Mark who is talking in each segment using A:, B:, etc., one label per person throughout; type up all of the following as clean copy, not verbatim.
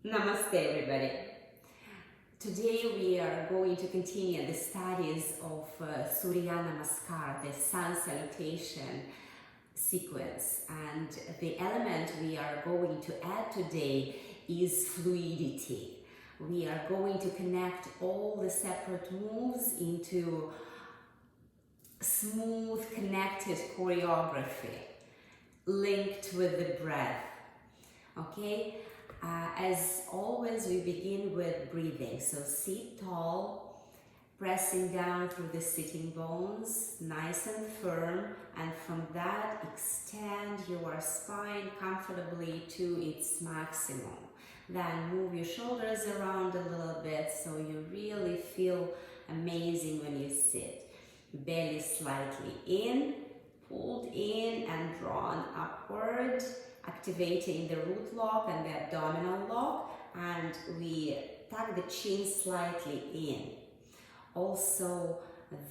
A: Namaste, everybody. Today we are going to continue the studies of Surya Namaskara, the sun salutation sequence. And the element we are going to add today is fluidity. We are going to connect all the separate moves into smooth, connected choreography linked with the breath. Okay? As always, we begin with breathing. So sit tall, pressing down through the sitting bones, nice and firm, and from that extend your spine comfortably to its maximum. Then move your shoulders around a little bit so you really feel amazing when you sit. Belly slightly in, pulled in and drawn upward, activating the root lock and the abdominal lock, and we tuck the chin slightly in. Also,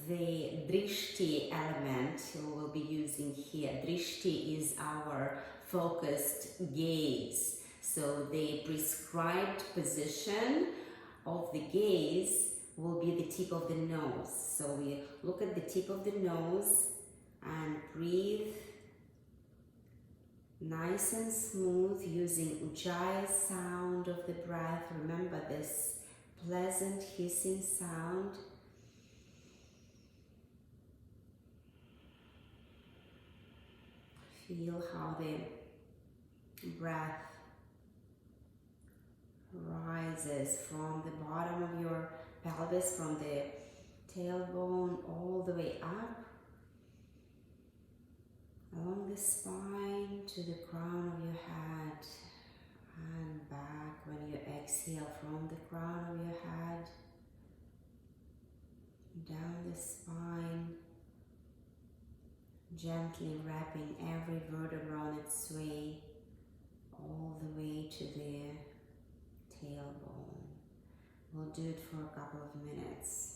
A: the drishti element we will be using here. Drishti is our focused gaze. So the prescribed position of the gaze will be the tip of the nose. So we look at the tip of the nose and breathe nice and smooth using ujjayi sound of the breath. Remember this pleasant hissing sound. Feel how the breath rises from the bottom of your pelvis, from the tailbone all the way up, along the spine to the crown of your head and back when you exhale from the crown of your head, down the spine, gently wrapping every vertebra on its way, all the way to the tailbone. We'll do it for a couple of minutes.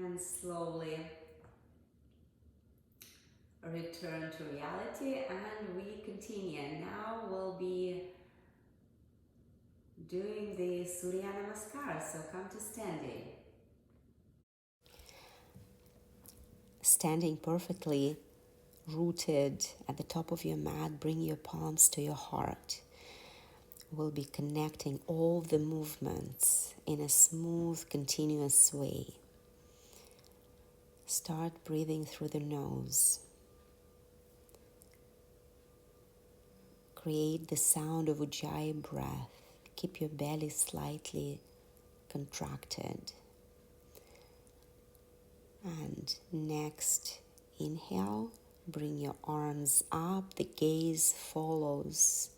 A: And slowly return to reality, and we continue. Now we'll be doing the Surya Namaskara, so come to standing. Standing perfectly rooted at the top of your mat, bring your palms to your heart. We'll be connecting all the movements in a smooth, continuous way. Start breathing through the nose. Create the sound of ujjayi breath. Keep your belly slightly contracted. And next, inhale, bring your arms up, the gaze follows.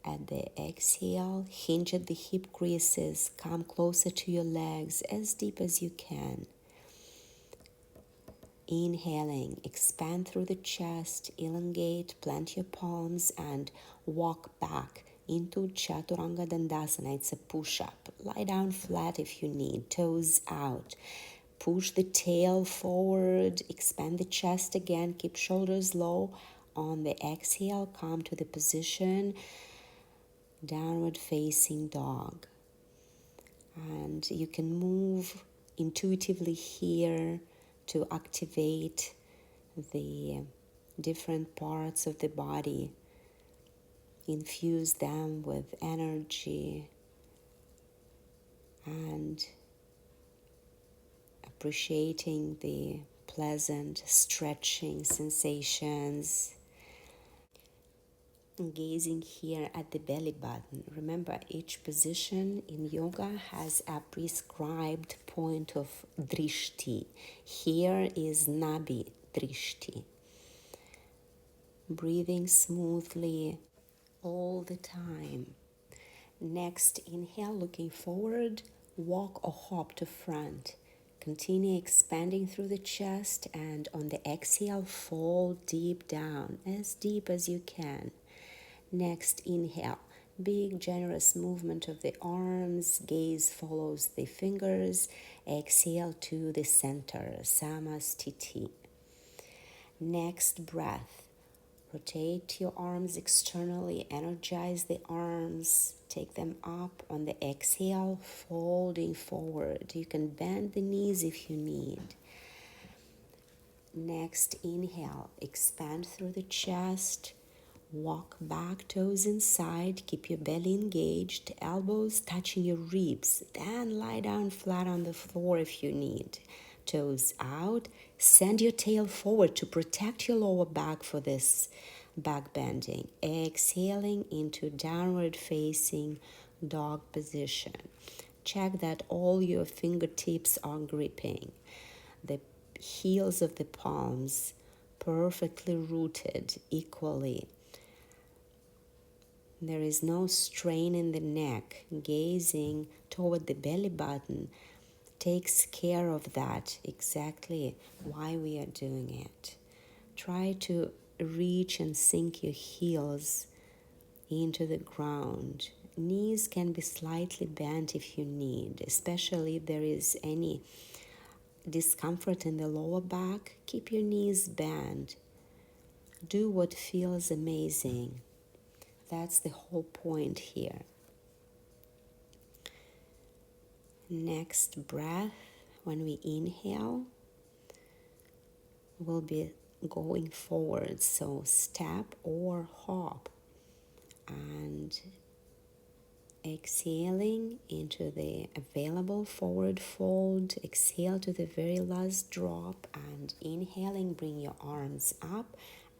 A: At the exhale, hinge at the hip creases, come closer to your legs as deep as you can. Inhaling, expand through the chest, elongate, plant your palms and walk back into Chaturanga Dandasana. It's a push-up. Lie down flat if you need, toes out. Push the tail forward, expand the chest again, keep shoulders low. On the exhale, come to the position, downward facing dog. And you can move intuitively here to activate the different parts of the body, infuse them with energy, and appreciating the pleasant stretching sensations. Gazing here at the belly button. Remember, each position in yoga has a prescribed point of drishti. Here is nabi drishti. Breathing smoothly all the time. Next, inhale, looking forward, walk or hop to front. Continue expanding through the chest, and on the exhale, fall deep down, as deep as you can. Next, inhale, big generous movement of the arms, gaze follows the fingers. Exhale to the center, samastiti. Next breath, rotate your arms externally, energize the arms, take them up. On the exhale, folding forward. You can bend the knees if you need. Next, inhale, expand through the chest. Walk back, toes inside, keep your belly engaged, elbows touching your ribs. Then lie down flat on the floor if you need. Toes out, send your tail forward to protect your lower back for this back bending. Exhaling into downward facing dog position. Check that all your fingertips are gripping. The heels of the palms perfectly rooted equally. There is no strain in the neck. Gazing toward the belly button takes care of that, exactly why we are doing it. Try to reach and sink your heels into the ground. Knees can be slightly bent if you need, especially if there is any discomfort in the lower back. Keep your knees bent. Do what feels amazing. That's the whole point here. Next breath, when we inhale, we'll be going forward. So step or hop. And exhaling into the available forward fold. Exhale to the very last drop. And inhaling, bring your arms up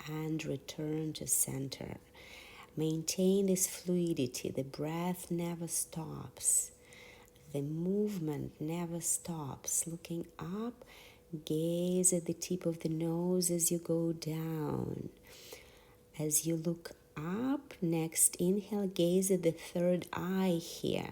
A: and return to center. Maintain this fluidity. The breath never stops. The movement never stops. Looking up, gaze at the tip of the nose as you go down. As you look up, next inhale, gaze at the third eye here.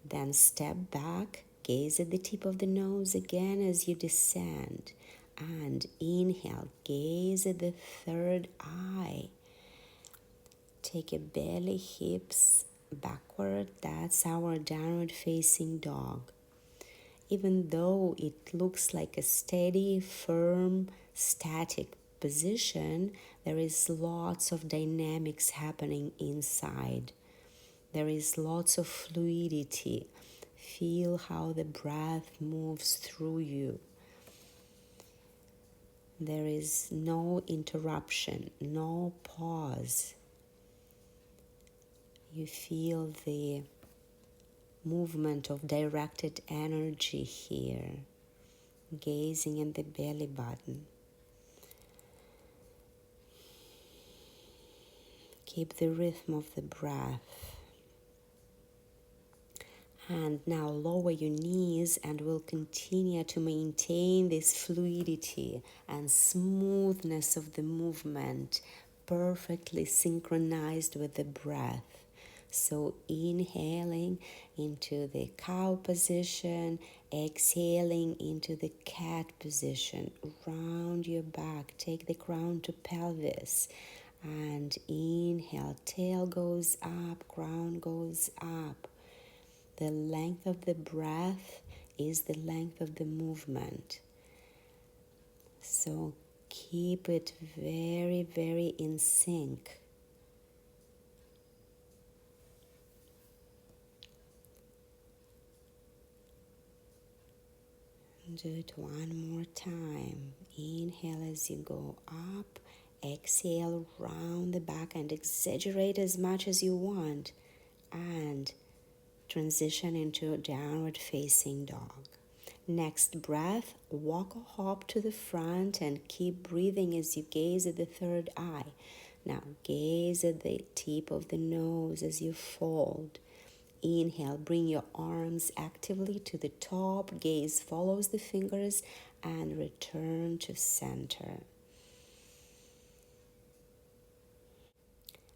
A: Then step back, gaze at the tip of the nose again as you descend. And inhale, gaze at the third eye. Take your belly, hips backward. That's our downward facing dog. Even though it looks like a steady, firm, static position, there is lots of dynamics happening inside. There is lots of fluidity. Feel how the breath moves through you. There is no interruption, no pause. You feel the movement of directed energy here, gazing at the belly button. Keep the rhythm of the breath. And now lower your knees, and we'll continue to maintain this fluidity and smoothness of the movement, perfectly synchronized with the breath. So inhaling into the cow position, exhaling into the cat position. Round your back, take the crown to pelvis, And inhale, tail goes up, crown goes up. The length of the breath is the length of the movement. So keep it very, very in sync. Do it one more time. Inhale as you go up. Exhale, round the back and exaggerate as much as you want. And transition into a downward facing dog. Next breath, walk a hop to the front and keep breathing as you gaze at the third eye. Now gaze at the tip of the nose as you fold. Inhale, bring your arms actively to the top, gaze follows the fingers and return to center.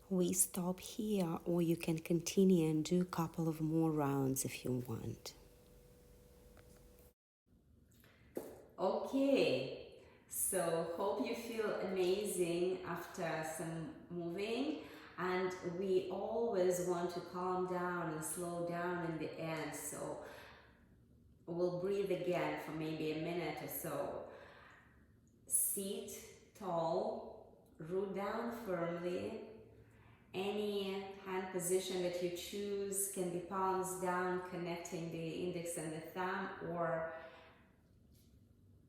A: We stop here, or you can continue and do a couple of more rounds if you want. Okay, so hope you feel amazing after some moving, and we always want to calm down and slow down in the end, so we'll breathe again for maybe a minute or so. Sit tall, root down firmly. Any hand position that you choose can be palms down, connecting the index and the thumb, or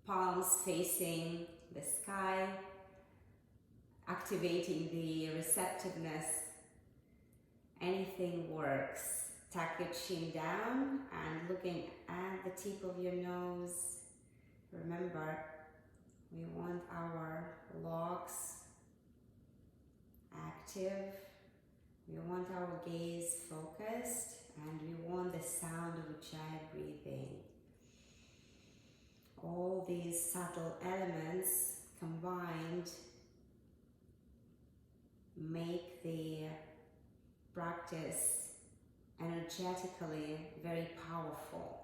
A: palms facing the sky, activating the receptiveness. Anything works. Tuck your chin down and looking at the tip of your nose. Remember, we want our locks active. We want our gaze focused, and we want the sound of Ujjayi breathing. All these subtle elements combined make the practice energetically very powerful.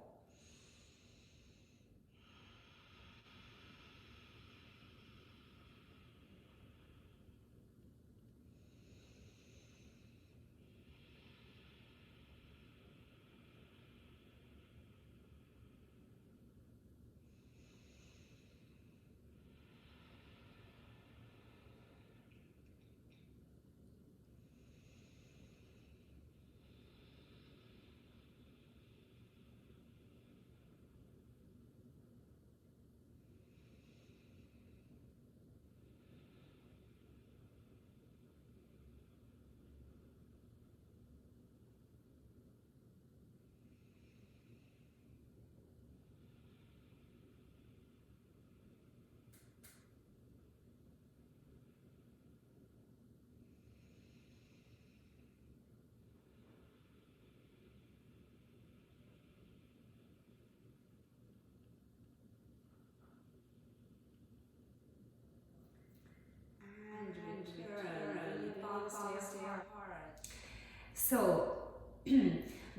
A: So,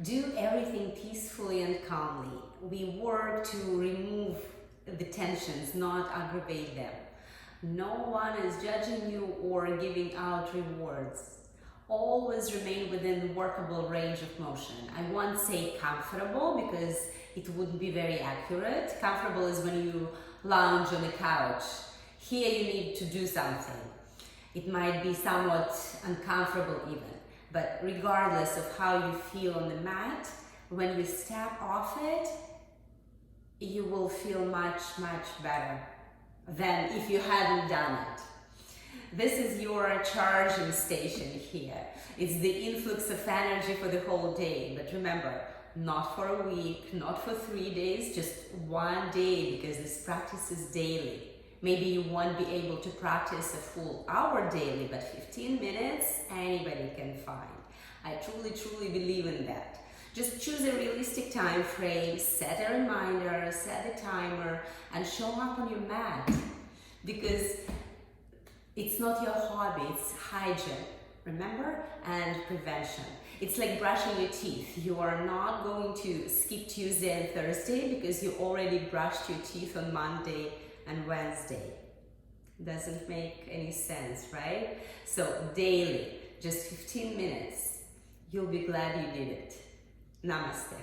A: do everything peacefully and calmly. We work to remove the tensions, not aggravate them. No one is judging you or giving out rewards. Always remain within the workable range of motion. I won't say comfortable because it wouldn't be very accurate. Comfortable is when you lounge on the couch. Here you need to do something. It might be somewhat uncomfortable even, but regardless of how you feel on the mat, when you step off it, you will feel much, much better than if you hadn't done it. This is your charging station here. It's the influx of energy for the whole day. But remember, not for a week, not for 3 days, just 1 day, because this practice is daily. Maybe you won't be able to practice a full hour daily, but 15 minutes, anybody can find. I truly, truly believe in that. Just choose a realistic time frame, set a reminder, set a timer, and show up on your mat. Because it's not your hobby, it's hygiene, remember? And prevention. It's like brushing your teeth. You are not going to skip Tuesday and Thursday because you already brushed your teeth on Monday and Wednesday. Doesn't make any sense, right? So daily, just 15 minutes. You'll be glad you did it. Namaste.